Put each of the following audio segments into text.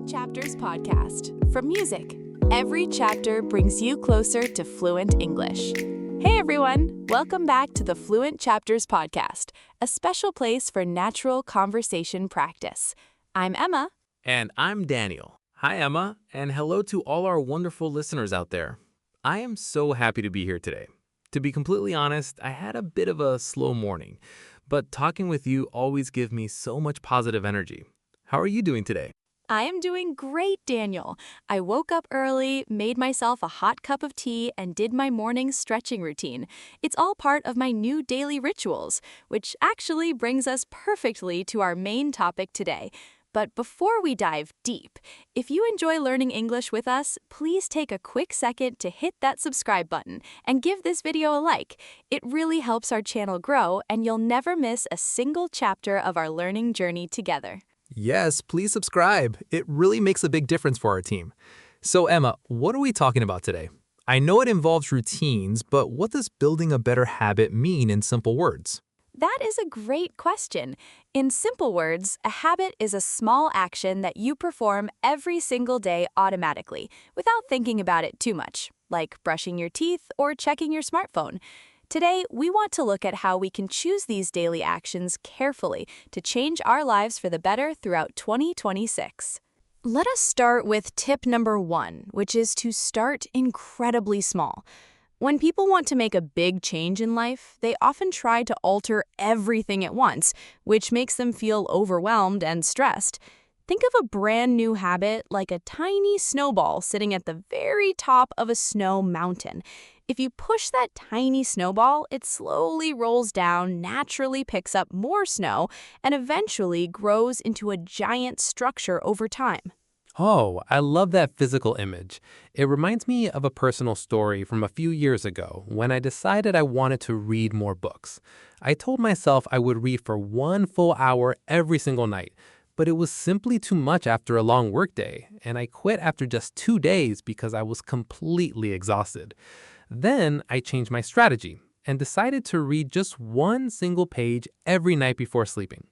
Fluent Chapters Podcast. From music, every chapter brings you closer to fluent English. Hey everyone, welcome back to the Fluent Chapters Podcast, a special place for natural conversation practice. I'm Emma. And I'm Daniel. Hi, Emma, and hello to all our wonderful listeners out there. I am so happy to be here today. To be completely honest, I had a bit of a slow morning, but talking with you always gives me so much positive energy. How are you doing today? I am doing great, Daniel. I woke up early, made myself a hot cup of tea, and did my morning stretching routine. It's all part of my new daily rituals, which actually brings us perfectly to our main topic today. But before we dive deep, if you enjoy learning English with us, please take a quick second to hit that subscribe button and give this video a like. It really helps our channel grow, and you'll never miss a single chapter of our learning journey together. Yes, please subscribe. It really makes a big difference for our team. So, Emma, what are we talking about today? I know it involves routines, but what does building a better habit mean in simple words? That is a great question. In simple words, a habit is a small action that you perform every single day automatically, without thinking about it too much, like brushing your teeth or checking your smartphone. Today, we want to look at how we can choose these daily actions carefully to change our lives for the better throughout 2026. Let us start with tip number 1, which is to start incredibly small. When people want to make a big change in life, they often try to alter everything at once, which makes them feel overwhelmed and stressed. Think of a brand new habit like a tiny snowball sitting at the very top of a snow mountain. If you push that tiny snowball, it slowly rolls down, naturally picks up more snow, and eventually grows into a giant structure over time. Oh, I love that physical image. It reminds me of a personal story from a few years ago when I decided I wanted to read more books. I told myself I would read for 1 full hour every single night, but it was simply too much after a long workday, and I quit after just 2 days because I was completely exhausted. Then I changed my strategy and decided to read just 1 single page every night before sleeping.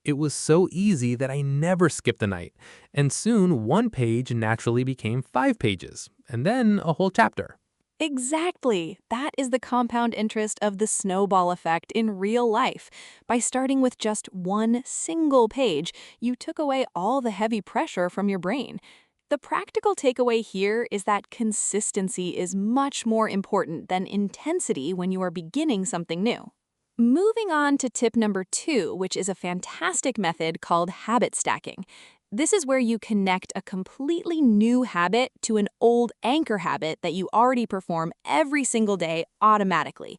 It was so easy that I never skipped a night, and soon 1 page naturally became 5 pages, and then a whole chapter. Exactly. That is the compound interest of the snowball effect in real life. By starting with just 1 single page, you took away all the heavy pressure from your brain. The practical takeaway here is that consistency is much more important than intensity when you are beginning something new. Moving on to tip number 2, which is a fantastic method called habit stacking. This is where you connect a completely new habit to an old anchor habit that you already perform every single day automatically.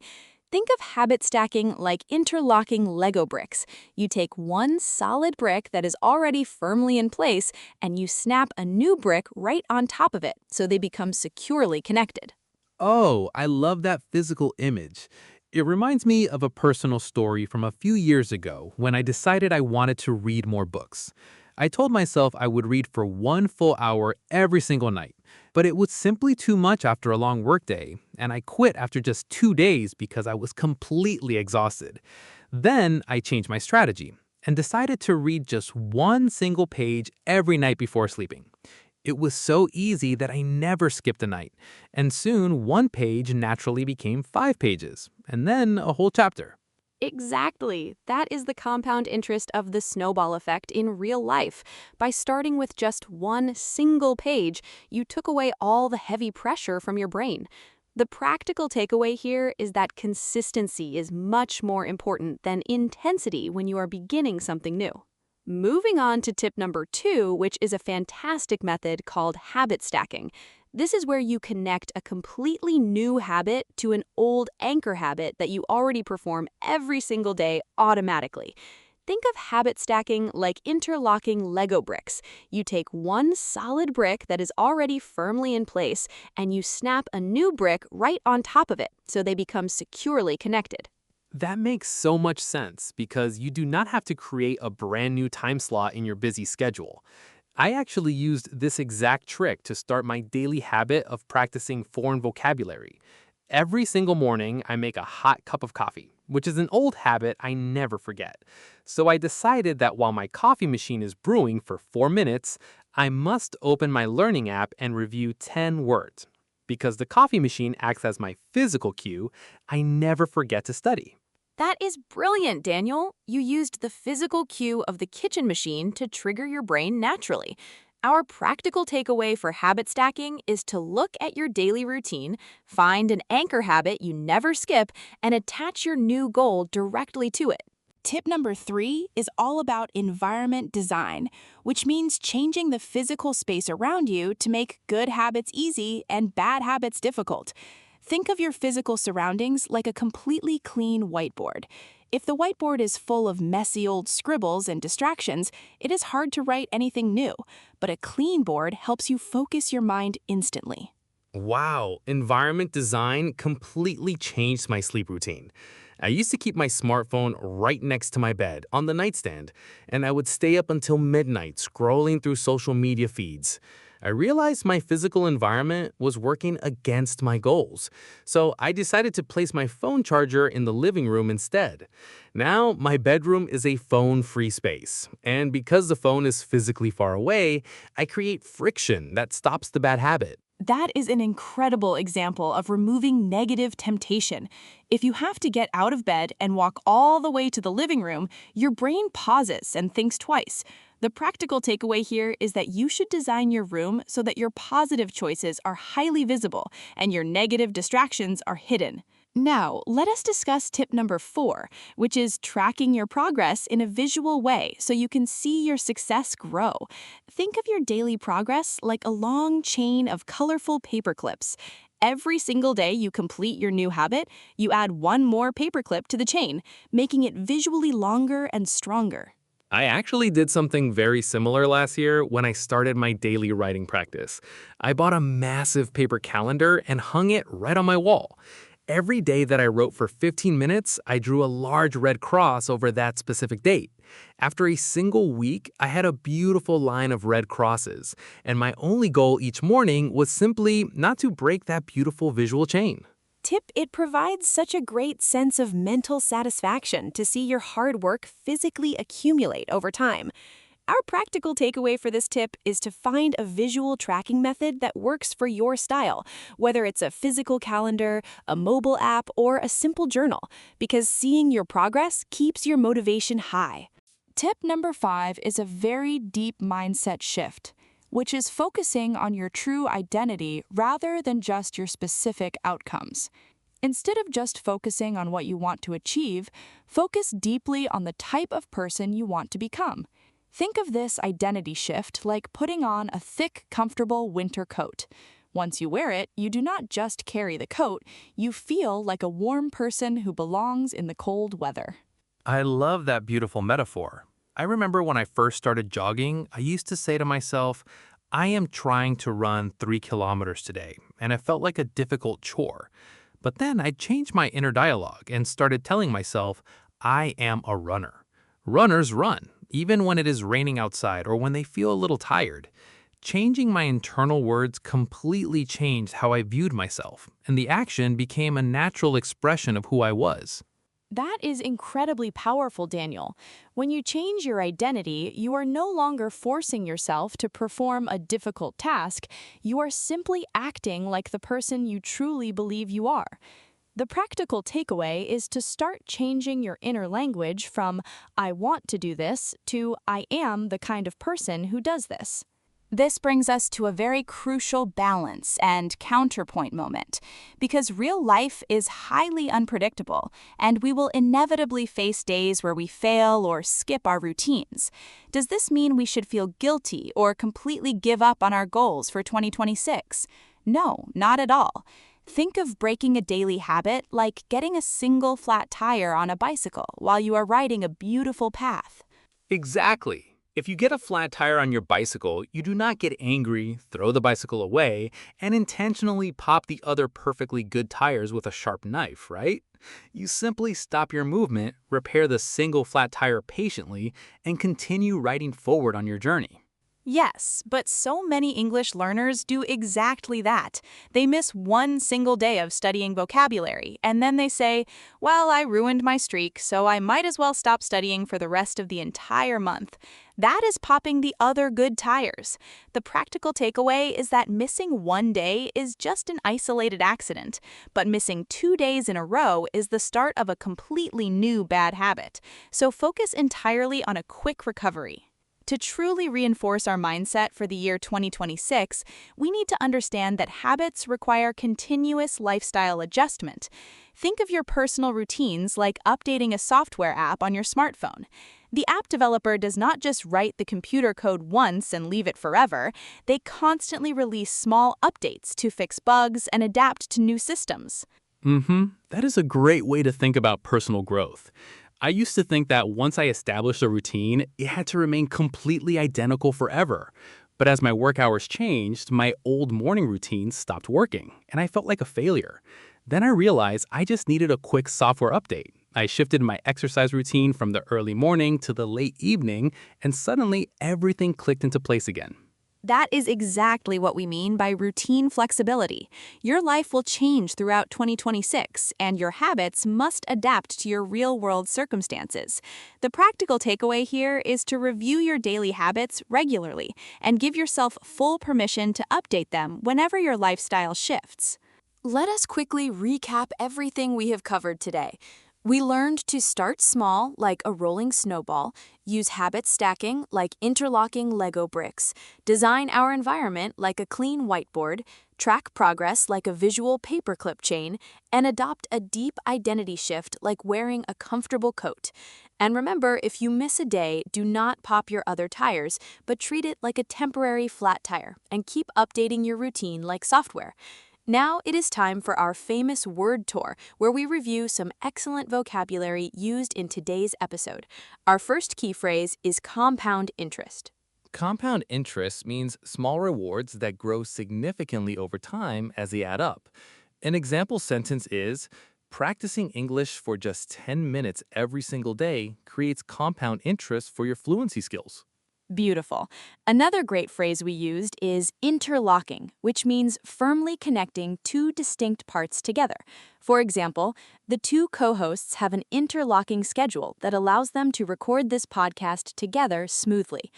Think of habit stacking like interlocking Lego bricks. You take 1 solid brick that is already firmly in place, and you snap a new brick right on top of it, so they become securely connected. Oh, I love that physical image. It reminds me of a personal story from a few years ago when I decided I wanted to read more books. I told myself I would read for 1 full hour every single night, but it was simply too much after a long workday, and I quit after just 2 days because I was completely exhausted. Then I changed my strategy and decided to read just 1 single page every night before sleeping. It was so easy that I never skipped a night, and soon 1 page naturally became 5 pages, and then a whole chapter. Exactly. That is the compound interest of the snowball effect in real life. By starting with just 1 single page, you took away all the heavy pressure from your brain. The practical takeaway here is that consistency is much more important than intensity when you are beginning something new. Moving on to tip number 2, which is a fantastic method called habit stacking. This is where you connect a completely new habit to an old anchor habit that you already perform every single day automatically. Think of habit stacking like interlocking Lego bricks. You take 1 solid brick that is already firmly in place, and you snap a new brick right on top of it, so they become securely connected. That makes so much sense because you do not have to create a brand new time slot in your busy schedule. I actually used this exact trick to start my daily habit of practicing foreign vocabulary. Every single morning, I make a hot cup of coffee, which is an old habit I never forget. So I decided that while my coffee machine is brewing for 4 minutes, I must open my learning app and review 10 words. Because the coffee machine acts as my physical cue, I never forget to study. That is brilliant, Daniel. You used the physical cue of the kitchen machine to trigger your brain naturally. Our practical takeaway for habit stacking is to look at your daily routine, find an anchor habit you never skip, and attach your new goal directly to it. Tip number 3 is all about environment design, which means changing the physical space around you to make good habits easy and bad habits difficult. Think of your physical surroundings like a completely clean whiteboard. If the whiteboard is full of messy old scribbles and distractions, it is hard to write anything new, but a clean board helps you focus your mind instantly. Wow, environment design completely changed my sleep routine. I used to keep my smartphone right next to my bed on the nightstand, and I would stay up until midnight scrolling through social media feeds. I realized my physical environment was working against my goals, so I decided to place my phone charger in the living room instead. Now, my bedroom is a phone-free space, and because the phone is physically far away, I create friction that stops the bad habit. That is an incredible example of removing negative temptation. If you have to get out of bed and walk all the way to the living room, your brain pauses and thinks twice. The practical takeaway here is that you should design your room so that your positive choices are highly visible and your negative distractions are hidden. Now, let us discuss tip number 4, which is tracking your progress in a visual way so you can see your success grow. Think of your daily progress like a long chain of colorful paper clips. Every single day you complete your new habit, you add one more paperclip to the chain, making it visually longer and stronger. I actually did something very similar last year when I started my daily writing practice. I bought a massive paper calendar and hung it right on my wall. Every day that I wrote for 15 minutes, I drew a large red cross over that specific date. After a single week, I had a beautiful line of red crosses, and my only goal each morning was simply not to break that beautiful visual chain. It provides such a great sense of mental satisfaction to see your hard work physically accumulate over time. Our practical takeaway for this tip is to find a visual tracking method that works for your style, whether it's a physical calendar, a mobile app, or a simple journal, because seeing your progress keeps your motivation high. Tip number 5 is a very deep mindset shift, which is focusing on your true identity rather than just your specific outcomes. Instead of just focusing on what you want to achieve, focus deeply on the type of person you want to become. Think of this identity shift like putting on a thick, comfortable winter coat. Once you wear it, you do not just carry the coat, you feel like a warm person who belongs in the cold weather. I love that beautiful metaphor. I remember when I first started jogging, I used to say to myself, I am trying to run 3 kilometers today, and it felt like a difficult chore. But then I changed my inner dialogue and started telling myself, I am a runner. Runners run, even when it is raining outside or when they feel a little tired. Changing my internal words completely changed how I viewed myself, and the action became a natural expression of who I was. That is incredibly powerful, Daniel. When you change your identity, you are no longer forcing yourself to perform a difficult task. You are simply acting like the person you truly believe you are. The practical takeaway is to start changing your inner language from I want to do this to I am the kind of person who does this. This brings us to a very crucial balance and counterpoint moment, because real life is highly unpredictable, and we will inevitably face days where we fail or skip our routines. Does this mean we should feel guilty or completely give up on our goals for 2026? No, not at all. Think of breaking a daily habit like getting a single flat tire on a bicycle while you are riding a beautiful path. Exactly. If you get a flat tire on your bicycle, you do not get angry, throw the bicycle away, and intentionally pop the other perfectly good tires with a sharp knife, right? You simply stop your movement, repair the single flat tire patiently, and continue riding forward on your journey. Yes, but so many English learners do exactly that. They miss one single day of studying vocabulary, and then they say, well, I ruined my streak, so I might as well stop studying for the rest of the entire month. That is popping the other good tires. The practical takeaway is that missing one day is just an isolated accident, but missing 2 days in a row is the start of a completely new bad habit. So focus entirely on a quick recovery. To truly reinforce our mindset for the year 2026, we need to understand that habits require continuous lifestyle adjustment. Think of your personal routines like updating a software app on your smartphone. The app developer does not just write the computer code once and leave it forever. They constantly release small updates to fix bugs and adapt to new systems. That is a great way to think about personal growth. I used to think that once I established a routine, it had to remain completely identical forever. But as my work hours changed, my old morning routines stopped working, and I felt like a failure. Then I realized I just needed a quick software update. I shifted my exercise routine from the early morning to the late evening, and suddenly everything clicked into place again. That is exactly what we mean by routine flexibility. Your life will change throughout 2026, and your habits must adapt to your real-world circumstances. The practical takeaway here is to review your daily habits regularly and give yourself full permission to update them whenever your lifestyle shifts. Let us quickly recap everything we have covered today. We learned to start small, like a rolling snowball, use habit stacking, like interlocking Lego bricks, design our environment like a clean whiteboard, track progress like a visual paperclip chain, and adopt a deep identity shift like wearing a comfortable coat. And remember, if you miss a day, do not pop your other tires, but treat it like a temporary flat tire and keep updating your routine like software. Now it is time for our famous word tour, where we review some excellent vocabulary used in today's episode. Our first key phrase is compound interest. Compound interest means small rewards that grow significantly over time as they add up. An example sentence is, practicing English for just 10 minutes every single day creates compound interest for your fluency skills. Beautiful. Another great phrase we used is interlocking, which means firmly connecting two distinct parts together. For example, the two co-hosts have an interlocking schedule that allows them to record this podcast together smoothly.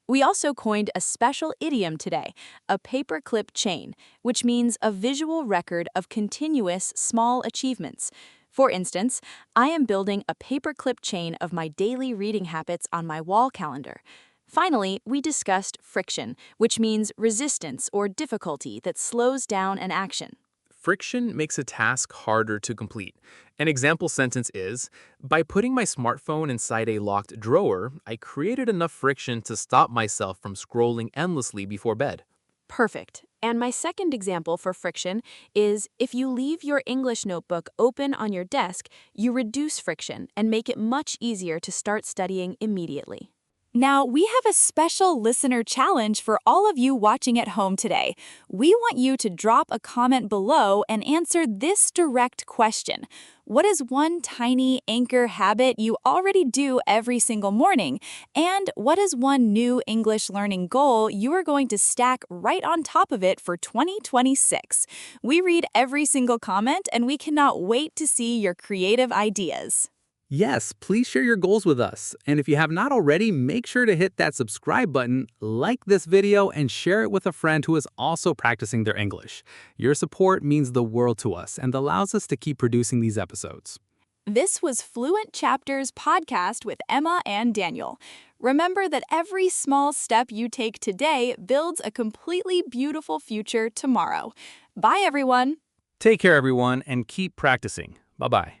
We also coined a special idiom today, a paperclip chain, which means a visual record of continuous small achievements. For instance, I am building a paperclip chain of my daily reading habits on my wall calendar. Finally, we discussed friction, which means resistance or difficulty that slows down an action. Friction makes a task harder to complete. An example sentence is, by putting my smartphone inside a locked drawer, I created enough friction to stop myself from scrolling endlessly before bed. Perfect. And my second example for friction is if you leave your English notebook open on your desk, you reduce friction and make it much easier to start studying immediately. Now, we have a special listener challenge for all of you watching at home today. We want you to drop a comment below and answer this direct question. What is one tiny anchor habit you already do every single morning? And what is one new English learning goal you are going to stack right on top of it for 2026? We read every single comment, and we cannot wait to see your creative ideas. Yes, please share your goals with us. And if you have not already, make sure to hit that subscribe button, like this video, and share it with a friend who is also practicing their English. Your support means the world to us and allows us to keep producing these episodes. This was Fluent Chapters Podcast with Emma and Daniel. Remember that every small step you take today builds a completely beautiful future tomorrow. Bye, everyone. Take care, everyone, and keep practicing. Bye-bye.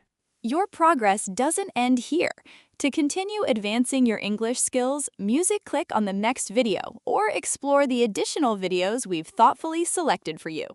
Your progress doesn't end here. To continue advancing your English skills, click on the next video or explore the additional videos we've thoughtfully selected for you.